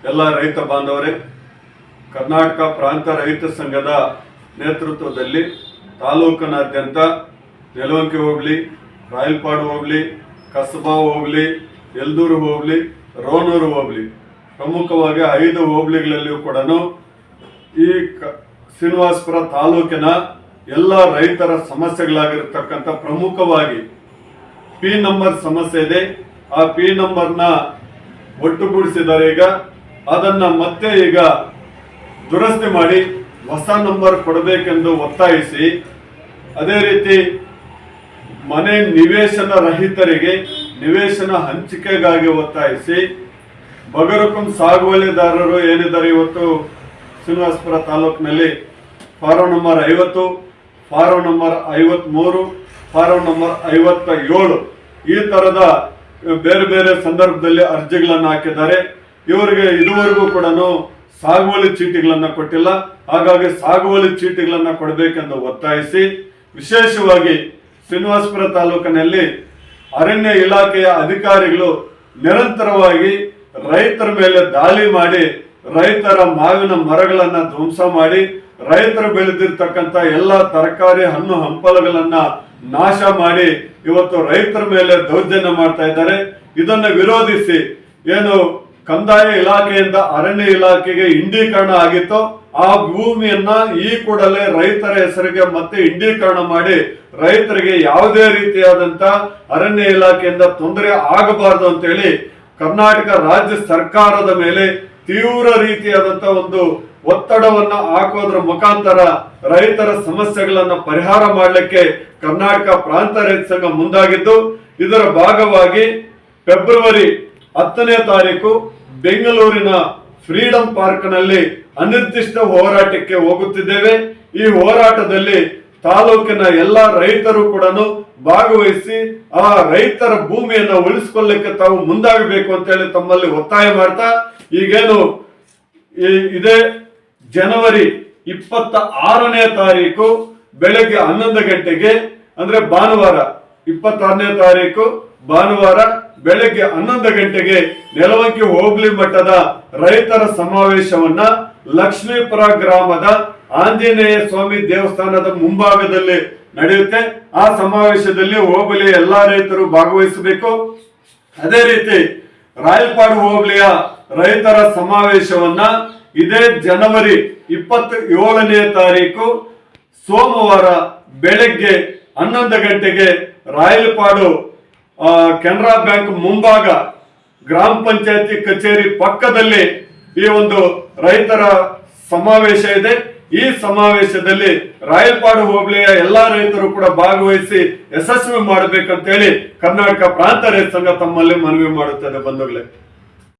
ಎಲ್ಲ ರೈತ ಬಾಂಧವರೇ, ಕರ್ನಾಟಕ ಪ್ರಾಂತ ರೈತ ಸಂಘದ ನೇತೃತ್ವದಲ್ಲಿ ತಾಲೂಕಿನಾದ್ಯಂತ ನೆಲವಂಕಿ ಹೋಬಳಿ, ರಾಯಲಪಾಡು ಹೋಬಳಿ, ಕಸಬಾ ಹೋಬಳಿ, ಯಲ್ದೂರು ಹೋಬಳಿ, ರೋಣೂರು ಹೋಬಳಿ ಪ್ರಮುಖವಾಗಿ 5 ಹೋಬಳಿಗಳಲ್ಲಿಯೂ ಕೂಡ ಈ ಶ್ರೀನಿವಾಸಪುರ ತಾಲೂಕಿನ ಎಲ್ಲ ರೈತರ ಸಮಸ್ಯೆಗಳಾಗಿರತಕ್ಕಂಥ ಪ್ರಮುಖವಾಗಿ ಪಿ ನಂಬರ್ ಸಮಸ್ಯೆ ಇದೆ. ಆ ಪಿ ನಂಬರ್ನ ಒಟ್ಟುಗೂಡಿಸಿದ್ದಾರೆ. ಈಗ ಅದನ್ನ ಮತ್ತೆ ಈಗ ದುರಸ್ತಿ ಮಾಡಿ ಹೊಸ ನಂಬರ್ ಕೊಡಬೇಕೆಂದು ಒತ್ತಾಯಿಸಿ, ಅದೇ ರೀತಿ ಮನೆ ನಿವೇಶನ ರಹಿತರಿಗೆ ನಿವೇಶನ ಹಂಚಿಕೆಗಾಗಿ ಒತ್ತಾಯಿಸಿ, ಬಗರುಕುಂ ಸಾಗುವಳಿದಾರರು ಏನಿದ್ದಾರೆ ಇವತ್ತು ಶ್ರೀನಿವಾಸಪುರ ತಾಲೂಕಿನಲ್ಲಿ form number 50, form number 53, form number 57 ಈ ತರದ ಬೇರೆ ಬೇರೆ ಸಂದರ್ಭದಲ್ಲಿ ಅರ್ಜಿಗಳನ್ನು ಹಾಕಿದ್ದಾರೆ. ಇವರಿಗೆ ಇದುವರೆಗೂ ಕೂಡ ಸಾಗುವಳಿ ಚೀಟಿಗಳನ್ನ ಕೊಟ್ಟಿಲ್ಲ. ಹಾಗಾಗಿ ಸಾಗುವಳಿ ಚೀಟಿಗಳನ್ನ ಕೊಡಬೇಕೆಂದು ಒತ್ತಾಯಿಸಿ, ವಿಶೇಷವಾಗಿ ಶ್ರೀನಿವಾಸಪುರ ತಾಲೂಕಿನಲ್ಲಿ ಅರಣ್ಯ ಇಲಾಖೆಯ ಅಧಿಕಾರಿಗಳು ನಿರಂತರವಾಗಿ ರೈತರ ಮೇಲೆ ದಾಳಿ ಮಾಡಿ, ರೈತರ ಮಾವಿನ ಮರಗಳನ್ನ ಧ್ವಂಸ ಮಾಡಿ, ರೈತರು ಬೆಳೆದಿರ್ತಕ್ಕಂಥ ಎಲ್ಲ ತರಕಾರಿ, ಹಣ್ಣು ಹಂಪಲುಗಳನ್ನ ನಾಶ ಮಾಡಿ ಇವತ್ತು ರೈತರ ಮೇಲೆ ದೌರ್ಜನ್ಯ ಮಾಡ್ತಾ ಇದ್ದಾರೆ. ಇದನ್ನ ವಿರೋಧಿಸಿ ಏನು ಕಂದಾಯ ಇಲಾಖೆಯಿಂದ ಅರಣ್ಯ ಇಲಾಖೆಗೆ ಇಂಡೀಕರಣ ಆಗಿತ್ತು, ಆ ಭೂಮಿಯನ್ನ ಈ ಕೂಡಲೇ ರೈತರ ಹೆಸರಿಗೆ ಮತ್ತೆ ಇಂಡೀಕರಣ ಮಾಡಿ ರೈತರಿಗೆ ಯಾವುದೇ ರೀತಿಯಾದಂತ ಅರಣ್ಯ ಇಲಾಖೆಯಿಂದ ತೊಂದರೆ ಆಗಬಾರದು ಅಂತ ಹೇಳಿ ಕರ್ನಾಟಕ ರಾಜ್ಯ ಸರ್ಕಾರದ ಮೇಲೆ ತೀವ್ರ ರೀತಿಯಾದಂತ ಒಂದು ಒತ್ತಡವನ್ನ ಹಾಕೋದ್ರ ಮುಖಾಂತರ ರೈತರ ಸಮಸ್ಯೆಗಳನ್ನ ಪರಿಹಾರ ಮಾಡಲಿಕ್ಕೆ ಕರ್ನಾಟಕ ಪ್ರಾಂತ ರೈತ ಸಂಘ ಮುಂದಾಗಿದ್ದು, ಇದರ ಭಾಗವಾಗಿ ಫೆಬ್ರವರಿ 10ನೇ ತಾರೀಕು ಬೆಂಗಳೂರಿನ ಫ್ರೀಡಂ ಪಾರ್ಕ್ ನಲ್ಲಿ ಅನಿರ್ದಿಷ್ಟ ಹೋರಾಟಕ್ಕೆ ಹೋಗುತ್ತಿದ್ದೇವೆ. ಈ ಹೋರಾಟದಲ್ಲಿ ತಾಲೂಕಿನ ಎಲ್ಲ ರೈತರು ಕೂಡ ಭಾಗವಹಿಸಿ ಆ ರೈತರ ಭೂಮಿಯನ್ನ ಉಳಿಸಿಕೊಳ್ಳಲಿಕ್ಕೆ ತಾವು ಮುಂದಾಗಬೇಕು ಅಂತ ಹೇಳಿ ತಮ್ಮಲ್ಲಿ ಒತ್ತಾಯ ಮಾಡ್ತಾ, ಈಗೇನು ಇದೇ ಜನವರಿ 26ನೇ ತಾರೀಕು ಬೆಳಗ್ಗೆ 11 ಗಂಟೆಗೆ ಅಂದ್ರೆ ಭಾನುವಾರ 26ನೇ ತಾರೀಕು ಭಾನುವಾರ ಬೆಳಗ್ಗೆ 11 ಗಂಟೆಗೆ ನೆಲವಂಕಿ ಹೋಬಳಿ ಮಟ್ಟದ ರೈತರ ಸಮಾವೇಶವನ್ನ ಲಕ್ಷ್ಮೀಪುರ ಗ್ರಾಮದ ಆಂಜನೇಯ ಸ್ವಾಮಿ ದೇವಸ್ಥಾನದ ಮುಂಭಾಗದಲ್ಲಿ ನಡೆಯುತ್ತೆ. ಆ ಸಮಾವೇಶದಲ್ಲಿ ಹೋಬಳಿಯ ಎಲ್ಲಾ ರೈತರು ಭಾಗವಹಿಸಬೇಕು. ಅದೇ ರೀತಿ ರಾಯಲಪಾಡು ಹೋಬಳಿಯ ರೈತರ ಸಮಾವೇಶವನ್ನ ಇದೇ ಜನವರಿ 27ನೇ ತಾರೀಕು ಸೋಮವಾರ ಬೆಳಗ್ಗೆ 11 ಗಂಟೆಗೆ ರಾಯಲಪಾಡು ಕೆನರಾ ಬ್ಯಾಂಕ್ ಮುಂಭಾಗ ಗ್ರಾಮ ಪಂಚಾಯತಿ ಕಚೇರಿ ಪಕ್ಕದಲ್ಲಿ ಈ ಒಂದು ರೈತರ ಸಮಾವೇಶ ಇದೆ. ಈ ಸಮಾವೇಶದಲ್ಲಿ ರಾಯಲಪಾಡು ಹೋಬಳಿಯ ಎಲ್ಲಾ ರೈತರು ಕೂಡ ಭಾಗವಹಿಸಿ ಯಶಸ್ವಿ ಮಾಡಬೇಕಂತ ಹೇಳಿ ಕರ್ನಾಟಕ ಪ್ರಾಂತ ರೈತ ಸಂಘ ತಮ್ಮಲ್ಲಿ ಮನವಿ ಮಾಡುತ್ತದೆ ಬಂಧುಗಳೇ.